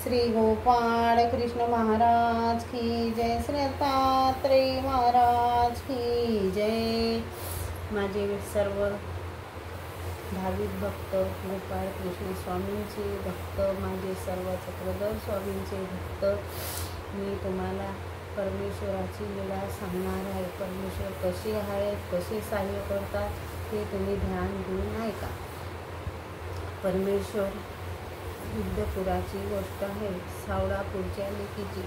श्री गोपाळ कृष्ण महाराज की जय, श्री दत्तात्रेय महाराज की जय। माझे सर्व भाविक भक्त, गोपाळ कृष्ण स्वामींचे भक्त, माझे सर्व चक्रधर स्वामींचे भक्त, मी तुम्हाला परमेश्वराची लीला सांगणार आहे। परमेश्वर कसे आहेत, कसे सहाय्य करतात ते तुम्ही ध्यान देऊन ऐका। परमेश्वर विद्यापुराची गोष्ट आहे। सावळापूरच्या लेकीची।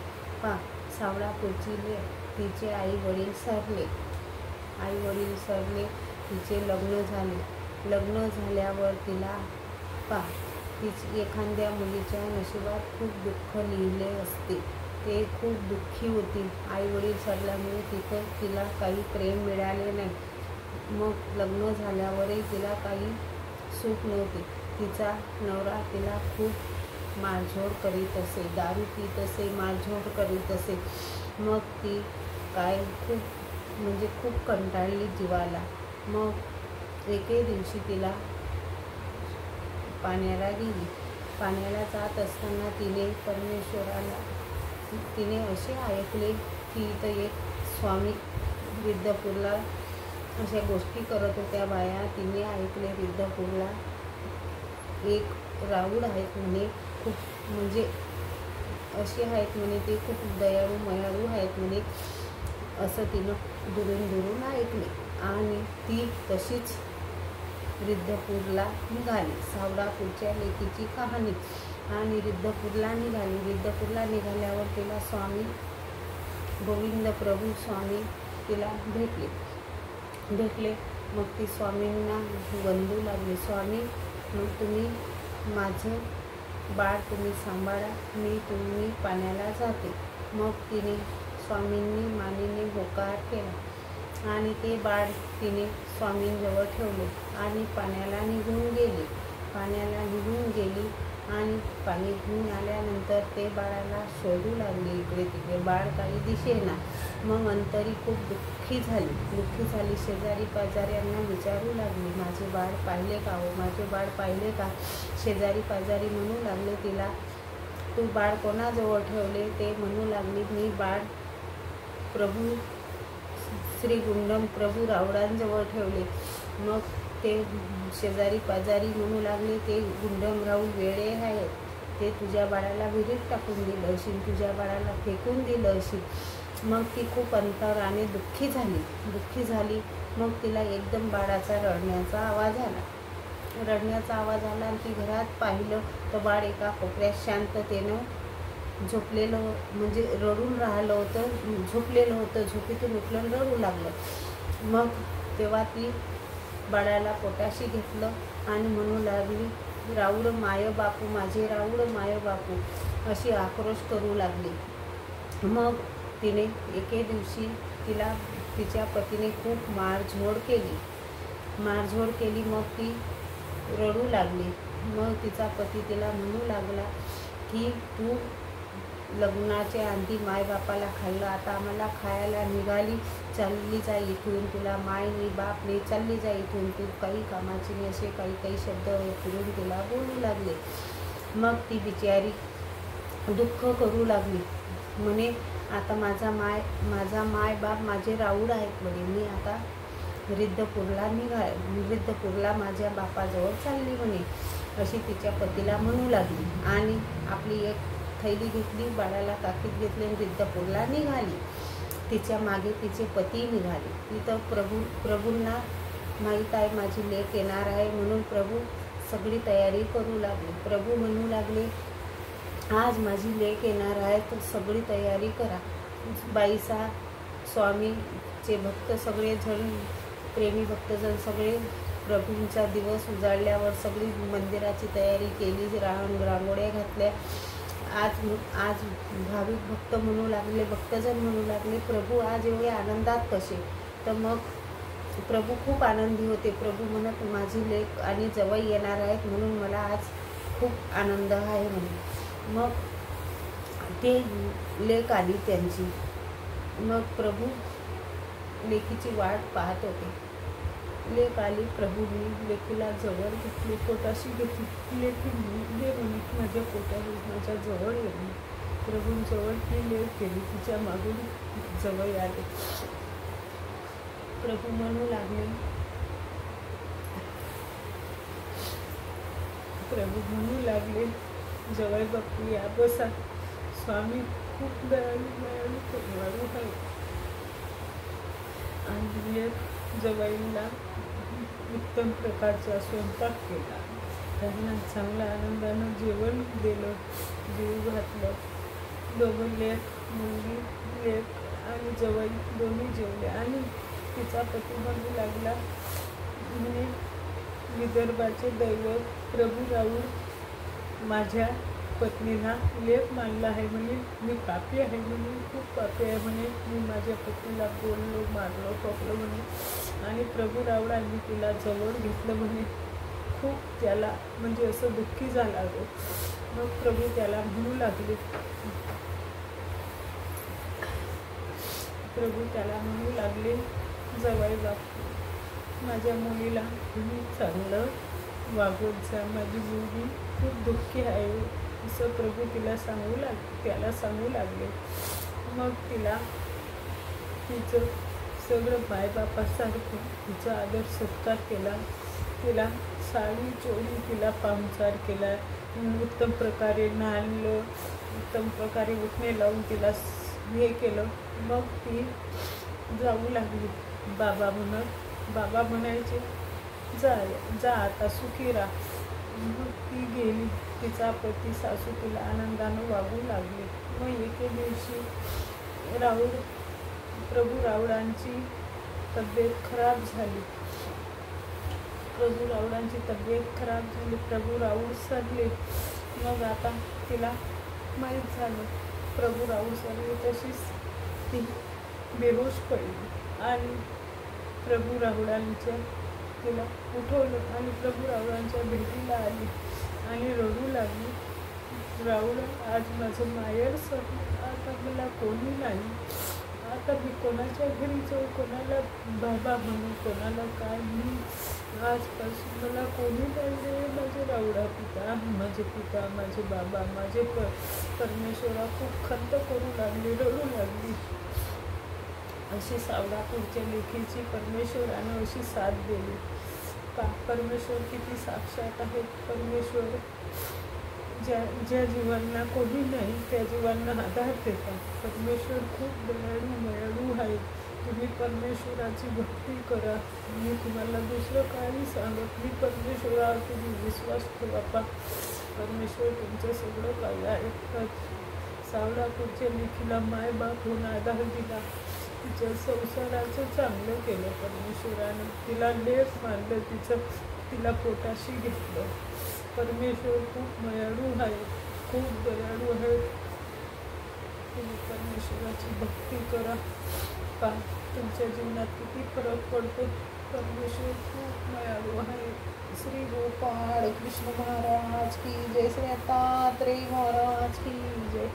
सावळापूरची लेक, तिचे आई वडील सरले, तिचे लग्न झाले। लग्न झाल्यावर तिला तिची एखाद्या मुलीच्या नशिबात खूप दुःख लिहिले असते। ते खूप दुःखी होती। आई वडील सरल्यामुळे तिला काही प्रेम मिळाले नाही। मग लग्न झाल्यावरही तिला काही सुख नव्हते। तिचा नवरा तिला खूप मारझोड करीत असे, दारू पीत असे, मारझोड करीत असे। मग ती खूप कंटाळली जीवाला। मग एके दिवशी तिला पाण्याला गेली। पाण्याला जात असताना तिने असे ऐकले की इथं एक स्वामी विद्यापूरला अशा गोष्टी करत होत्या बाया। तिने ऐकले विद्यापूरला एक राऊळ आहेत म्हणे, असे आहेत म्हणे, ते खूप दयाळू मयाळू आहेत म्हणे, असं तिनं दुरून ऐकले। आणि ती तशीच रिद्धपूरला निघाली। सावळापूरच्या लेकीची कहाणी। आणि रिद्धपूरला निघाल्यावर तिला स्वामी गोविंद प्रभू स्वामी तिला भेटले। मग ती स्वामींना वंदू लागली। स्वामी, मग तुम्ही माझं बाळ तुम्ही सांभाळा, तुम्ही पाण्याला जाते। मग तिने स्वामींनी मानेने होकार केला आणि ते बाळ तिने स्वामींजवळ ठेवले आणि पाण्याला निघून गेली। आणि पाणी घेऊन आल्यानंतर ते बाळाला शोधू लागले इकडे तिकडे, बाळ काही दिसेना। मग अंतरी खूप दुःखी झाली। शेजारी पाजाऱ्यांना विचारू लागली, माझे बाळ पाहिले का हो, माझे बाळ पाहिले का? शेजारी पाजारी म्हणू लागले तिला, तू बाळ कोणाजवळ ठेवले? ते म्हणू लागली, मी बाळ प्रभू श्री गुंडम प्रभू राऊळांजवळ ठेवले। मग ते शेजारी पाजारी म्हणू लागले, ते गुंडम राऊळ वेडे आहेत, ते तुझ्या बाळाला विहिरीत टाकून दिलं असेल, तुझ्या बाळाला फेकून दिलं असेल। मग ती खूप अंतराने दुःखी झाली। मग तिला एकदम बाळाचा रडण्याचा आवाज आला आणि ती घरात पाहिलं तर बाळ एका कोपऱ्यात शांततेनं झोपलेलं, म्हणजे रडून राहिलं होतं, झोपलेलं होतं। झोपेतून उठलं, रडू लागलं। मग तेव्हा ती बाळाला पोटाशी घेतलं आणि म्हणू लागली, राऊळ माय बापू, माझे राऊळ माय बापू, अशी आक्रोश करू लागली। मग तिने एके दिवशी तिच्या पतीने खूप मारझोड केली। मग ती रडू लागली। मग तिचा पती तिला म्हणू लागला की तू लग्नाच्या आधी मायबापाला खाल्लं, आता आम्हाला खायला निघाली, चालली जा इथून, तुला माय नाही बाप नाही, चालली जा इथून, तू काही कामाची नाही, असे काही शब्द फिरून तिला बोलू लागले। मग ती बिचारी दुःख करू लागली, म्हणे आता माझा माय बाप माझे राऊळ आहेत म्हणे, मी आता रिद्धपूरला माझ्या बापाजवळ चालली म्हणे, अशी तिच्या पतीला म्हणू लागली। आणि आपली एक थैली घेतली, बाळाला काकीत घेतली आणि रिद्धपूरला निघाली। तिच्या मागे तिचे पती निघाले। तिथं प्रभूंना माहीत आहे माझी लेक येणार आहे, म्हणून प्रभू सगळी तयारी करू लागले। प्रभू म्हणू लागले, आज माझी लेक येणार आहे तर सगळी तयारी करा। बाईसा स्वामीचे भक्त सगळेजण, प्रेमी भक्तजन सगळे प्रभूंचा दिवस उजाडल्यावर सगळी मंदिराची तयारी केली, रांगोळ्या घातल्या। आज भाविक भक्तजन म्हणू लागले, प्रभू आज एवढे आनंदात कसे? तर मग प्रभू खूप आनंदी होते। प्रभू म्हणत, माझी लेक आणि जवळ येणार आहेत म्हणून मला आज खूप आनंद आहे म्हणे। मग ते लेक आली त्यांची। मग प्रभू लेकीची वाट पाहत होते। लेक आली. प्रभूंनी लेकीला जवळ घेतली, पोटाशी घेतली. लेकी ये म्हणे, माझ्या पोटाशी माझ्या जवळ ये म्हणे. प्रभूंजवळ ती लेक गेली, तिच्या मागून जवळ आले. प्रभू म्हणू लागले, जवळ बापू या बसा. स्वामी खूप दयाळू करुणाळू आहे. आणि लेक जवळीला उत्तम प्रकारचा स्वयंपाक केला. त्यांना चांगल्या आनंदानं जेवण दिलं, जीव घातलं. दोघं मुलगी लेक आणि जवळ दोन्ही जेवले. आणि तिचा पती म्हणू लागला म्हणे, विदर्भाचे दैवत प्रभू राऊळ माझ्या पत्नीला लेक मानला आहे म्हणे. मी पापी आहे म्हणे, खूप पापी आहे म्हणे. मी माझ्या पत्नीला बोललो, मारलो, ठोकलो म्हणे. आणि प्रभू राऊळांनी तिला जवळ घेतलं म्हणे. खूप त्याला म्हणजे असं दुःखी झाला तो. मग प्रभू त्याला म्हणू लागले, जवळ बापू, माझ्या मुलीला तुम्ही चांगलं वागवत जा. माझी मुलगी खूप दुःखी आहे असं प्रभू त्याला सांगू लागले. मग तिचं सगळं मायबापासारखं तिचा आदर सत्कार केला. तिला साडी चोळी, तिला पाहुणचार केला. उत्तम प्रकारे नाणलं, उत्तम प्रकारे उठणे लावून तिला हे केलं. मग ती जाऊ लागली. बाबा म्हणायचे, जा आता सुखी राहा. मग ती गेली. तिचा पती सासू तिला आनंदानं वागू लागले. मग एके दिवशी प्रभू राऊळांची तब्येत खराब झाली. प्रभू राऊळ सरले. मग आता तिला माहीत झालं प्रभू राऊळ सरले. तशीच ती बेहोश पडली. आणि प्रभू राऊळांच्या तिला उठवलं आणि प्रभू राऊळांच्या भेटीला आली आणि रडू लागली. राऊळ, आज माझं माहेर सरलं. आता मला कोणी नाही. आता मी कोणाच्या घरी जाऊ, कोणाला बाबा म्हणू, कोणाला काय म्हणू. आजपासून मला कोणी नाही. माझे राऊळा पिता, माझे बाबा, माझे परमेश्वरा खूप खंत करू लागली, रडू लागली. अशी सावळापूरच्या लेकीची परमेश्वरानं अशी साथ दिली. परमेश्वर किती साक्षात आहेत. परमेश्वर ज्या जीवांना कोणी नाही त्या जीवांना आधार देतात. परमेश्वर खूप दयाळू आहेत. तुम्ही परमेश्वराची भक्ती करा. मी तुम्हाला दुसरं काही सांगत नाही. परमेश्वरावर तुम्ही विश्वास ठेवा. परमेश्वर तुमचं सगळं काही ऐकतात. सावळापूरच्या लेकीला मायबाप होऊन आधार दिला. तिच्या संसाराचं चांगलं केलं परमेश्वरानं. तिला लेक मानलं, तिला पोटाशी घेतलं. परमेश्वर खूप दयाळू आहे, खूप दयाळू आहे. तुम्ही परमेश्वराची भक्ती करा. तुमच्या जीवनात किती फरक पडतो. परमेश्वर खूप दयाळू आहे. श्री गोपाळ कृष्ण महाराज की जय. श्री दत्तात्रेय महाराज की जय.